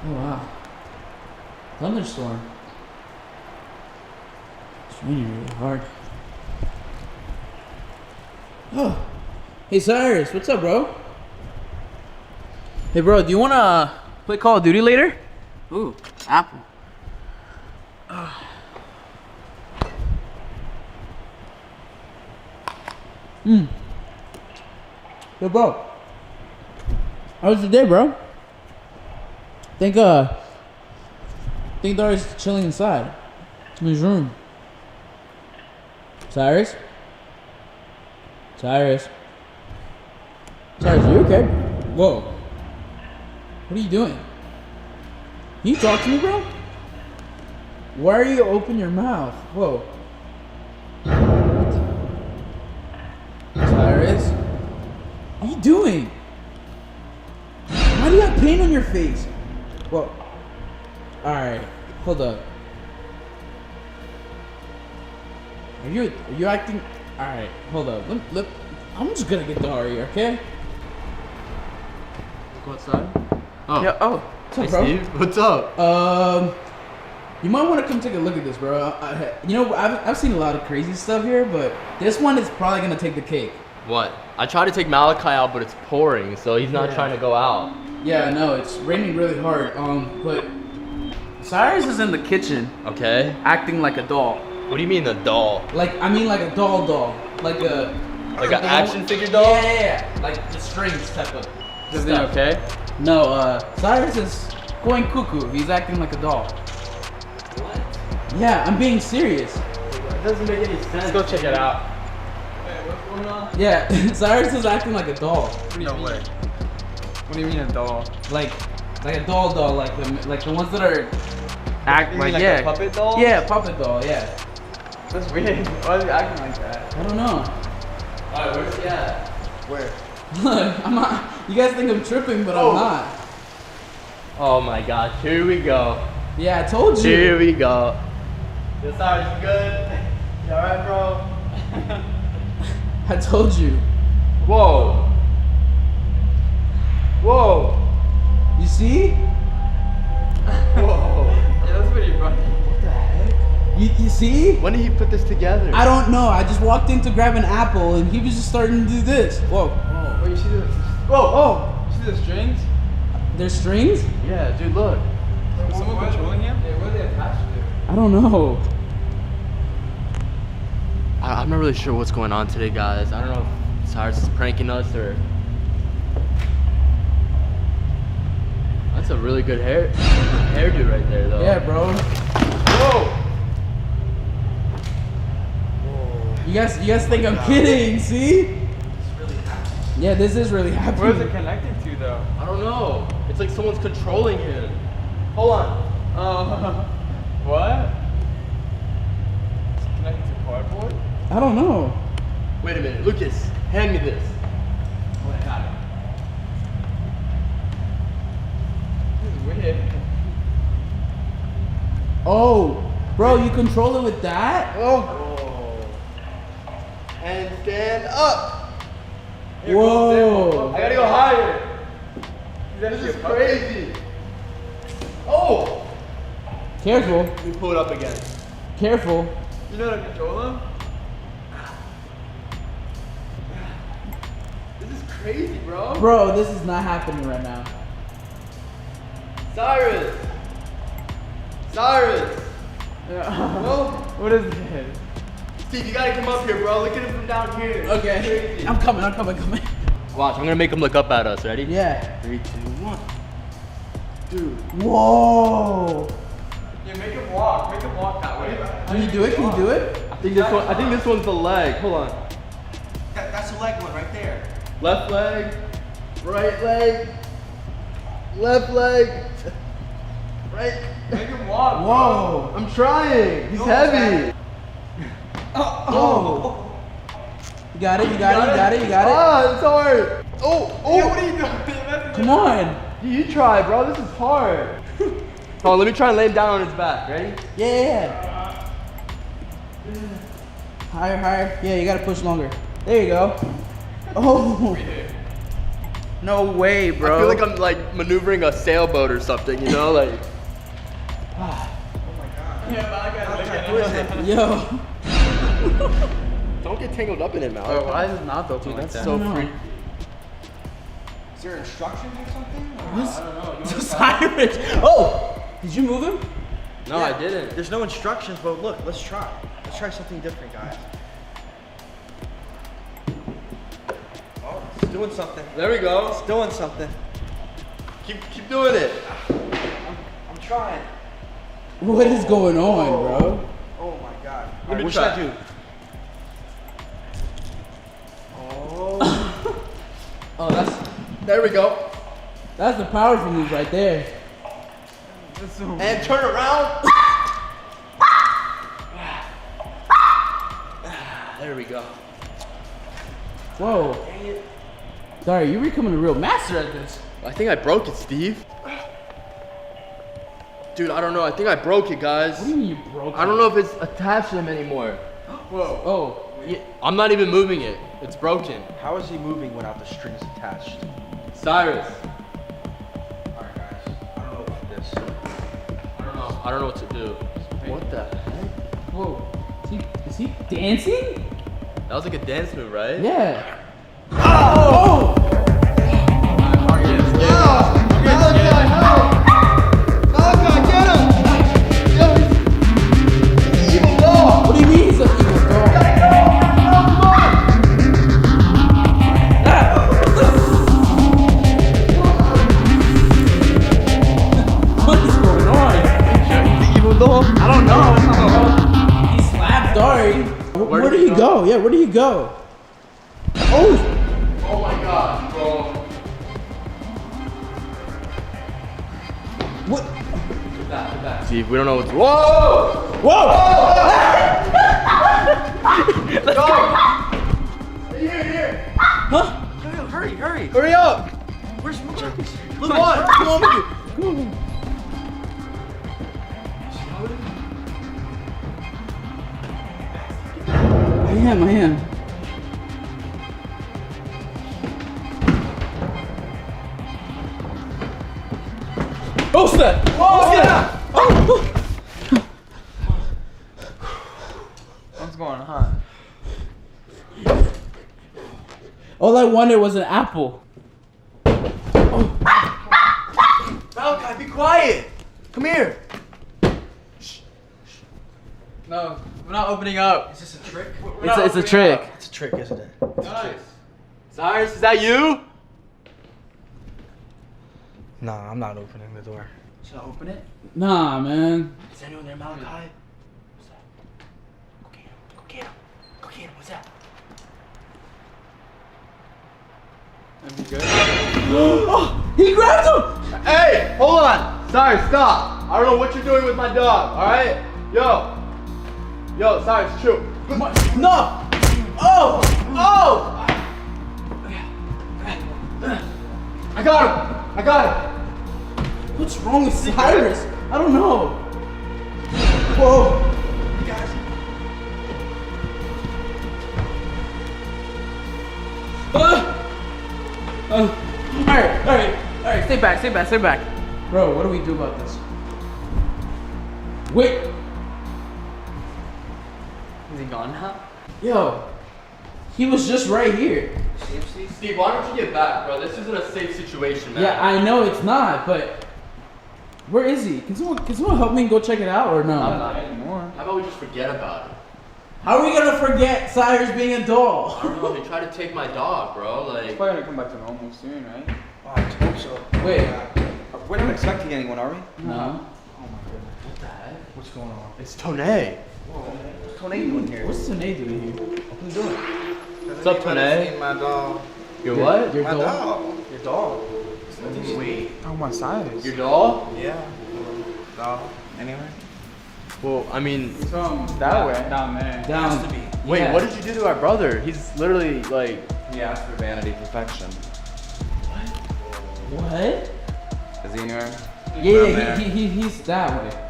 Oh wow. Thunderstorm. It's raining really hard. Oh. Hey Cyrus, what's up, bro? Hey bro, do you wanna play Call of Duty later? Ooh, Apple. Yo bro. How was your day, bro? Think Darius is chilling inside. In his room. Cyrus? Cyrus, are you okay? Whoa. What are you doing? Can you talk to me, bro? Why are you open your mouth? Whoa. Cyrus? What are you doing? Why do you have paint on your face? Whoa. Alright, hold up. Are you acting? Alright, hold up. I'm just gonna get Dari, okay? Go outside. Oh. Yeah, oh. What's up, Hey, bro? Steve. What's up? You might want to come take a look at this, bro. I've seen a lot of crazy stuff here, but this one is probably gonna take the cake. What? I tried to take Malachi out, but it's pouring, so he's not trying to go out. Yeah, I know, it's raining really hard. But Cyrus is in the kitchen Okay. acting like a doll. What do you mean a doll? Like a doll. Like Like an action figure doll? Yeah. Like the strings type of Is he stuff. okay? No, Cyrus is going cuckoo. He's acting like a doll. What? Yeah, I'm being serious. That doesn't make any sense. Let's go check it out. Hey, what's going on? Yeah, Cyrus is acting like a doll. No way. What do you mean a doll? Like a doll, like the ones that are act You mean like yeah, a puppet doll? Yeah, puppet doll. Yeah. That's weird. Why is he acting like that? I don't know. Alright, where's he at? Where? Look, I'm not. You guys think I'm tripping, but I'm not. Oh my gosh, here we go. Yeah, I told you. Here we go. This side's good. You alright, bro? I told you. Whoa. Whoa. You see? Whoa. Yeah, that's pretty funny. What the heck? You see? When did he put this together? I don't know. I just walked in to grab an apple, and he was just starting to do this. Whoa. Whoa. Wait, you see the? Whoa. You see the strings? There's strings? Yeah, dude, look. Is someone controlling him? Yeah, what are they attached to? I don't know. I'm not really sure what's going on today, guys. I don't know if Cyrus is pranking us or... That's a really good hairdo right there, though. Yeah, bro. Whoa! You guys think I'm kidding? See? Yeah, this is really happening. Where is it connected to though? I don't know. It's like someone's controlling him. Hold on. What? It's connected to cardboard? I don't know. Wait a minute. Lucas, hand me this. Oh, I got it. This is weird. Oh, bro, you control it with that? Oh. And stand up. Here, go there, Whoa. go I gotta go higher. there. This is crazy. Oh! Careful, Let me pull it up again. careful. You know how to control him? This is crazy, bro. Bro, this is not happening right now. Cyrus! Cyrus! Well, what is this? Steve, you gotta come up here, bro. Look at him from down here. It's Okay, crazy. I'm coming. Watch, I'm gonna make him look up at us. Ready? Yeah. 3, 2, 1. Dude. Whoa. Yeah, make him walk. Make him walk that way. Can you do it? Can you do it? I think this one's the leg. Hold on. That's the leg one right there. Left leg, right leg, left leg, right. Make him walk. Whoa. I'm trying. He's No, heavy. Oh. You got it. You got it. Ah, it's hard. Oh, Hey, what are you doing? Come on. You try, bro. This is hard. Hold on, let me try and lay him down on his back. Ready? Yeah. Higher. Yeah, you gotta push longer. There you go. Oh. No way, bro. I feel like I'm like maneuvering a sailboat or something, you know, like. Who is it? Yo. Don't get tangled up in it, Mal. Wait, why is it not open like That's that? so I don't know. free. Is there instructions or something? What's Cyrus? Oh, did you move him? No, I didn't. There's no instructions, but look, let's try. Let's try something different, guys. Oh, it's doing something. There we go. It's doing something. Keep doing it. I'm trying. What is going on, bro? Oh my god. Let me What try. should I do? Oh. Oh, There we go. that's the powerful move right there. And turn around. There we go. Whoa. Sorry, you're becoming a real master at this. I think I broke it, Steve. Dude, I don't know. I think I broke it, guys. What do you mean you broke I don't know if it's attached to him anymore. Whoa. Oh, Yeah, I'm not even moving it. It's broken. How is he moving without the strings attached? Cyrus. Alright guys, I don't know about this. I don't know what to do. What the heck? whoa. Is he dancing? That was like a dance move, right? Yeah. Oh! What do you mean he's an evil dog? What is going on? Evil dog? I don't know. He slapped Dari. Where did he go? Yeah, where did he go? Oh! Oh my god, bro. What? Steve, we don't know what's. Whoa! Whoa! Let's go! Here! Huh? Yo, hurry, hurry. Hurry up! Where's Chucky's? Come on! Come on with you! Come on. I am. Oh, snap! Oh, snap! Oh! What's going on? All I wanted was an apple. Malachi, be quiet. Come here. No, we're not opening up. Is this a trick? It's a trick. It's a trick, isn't it? Nice. Cyrus, is that you? Nah, I'm not opening the door. Should I open it? Nah, man. Is anyone there, Malachi? What's that? Go get him. Go get him. Go get him. What's that? He grabbed him! Hey, hold on! Cyrus, stop! I don't know what you're doing with my dog, alright? Yo! Yo, Cyrus, chill. No! Oh! Oh! I got him! I got him! What's wrong with Cyrus? I don't know. Whoa! Alright, stay back. Bro, what do we do about this? Wait! Is he gone now? Yo, he was just right here. Steve, why don't you get back, bro? This isn't a safe situation, man. Yeah, I know it's not, but where is he? Can someone help me and go check it out or no? Not anymore. How about we just forget about it? How are we gonna forget Cyrus being a doll? I don't know, they tried to take my dog, bro. He's Like, probably gonna come back to normal soon, right? Oh, I hope so. Wait. We're not expecting anyone, are we? No. what the heck? What's going on? It's Tonei. What's Tony doing here? What's Tanae doing here? What's he doing? What's up, Tonei? My dog. Your what? Your My doll? dog. Your dog. Sweet. Oh, my size. Your doll? Yeah. Dog. Anyway. Well, I mean, From that way, down there. Down. to be. wait, Yeah. what did you do to our brother? He's literally like, He asked for vanity perfection. What? Is he anywhere? Yeah, he's that way.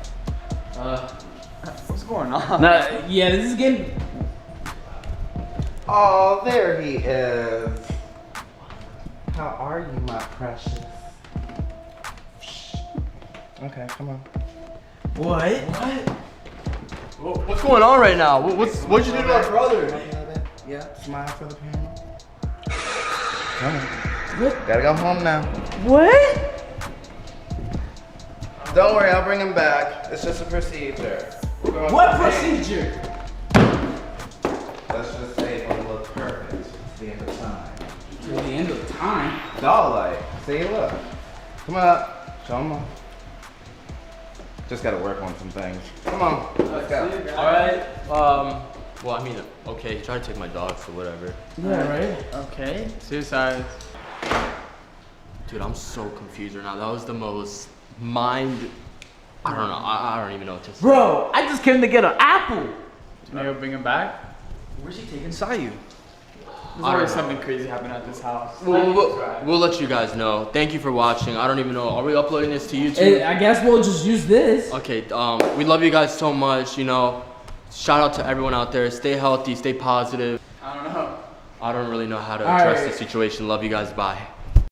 What's going on? Nah, yeah, this is getting. Oh, there he is. How are you, my precious? Okay, come on. What? What's going on right now? What'd you do to my brother? Up a little bit. Yeah, smile for the camera. Come on. Gotta go home now. What? Don't worry, I'll bring him back. It's just a procedure. We're going What to the pain. procedure? Let's just say it'll look perfect. It's the end of time. Till the end of time. Doll like. See, look. Come on up. Show him off. Just gotta work on some things. Come on. Let's go. Alright, well, I mean, okay, try to take my dog for whatever. Yeah, right? Okay. Suicide. Dude, I'm so confused right now. That was the most I don't know, I don't even know what to say. Bro, I just came to get an apple. Maybe we'll bring him back. Where's he taking Sayu? There's always something crazy happening at this house. We'll let you guys know. Thank you for watching. I don't even know. Are we uploading this to YouTube? I guess we'll just use this. Okay, we love you guys so much, you know. Shout out to everyone out there. Stay healthy, stay positive. I don't know. I don't really know how to All address right. the situation. Love you guys. Bye.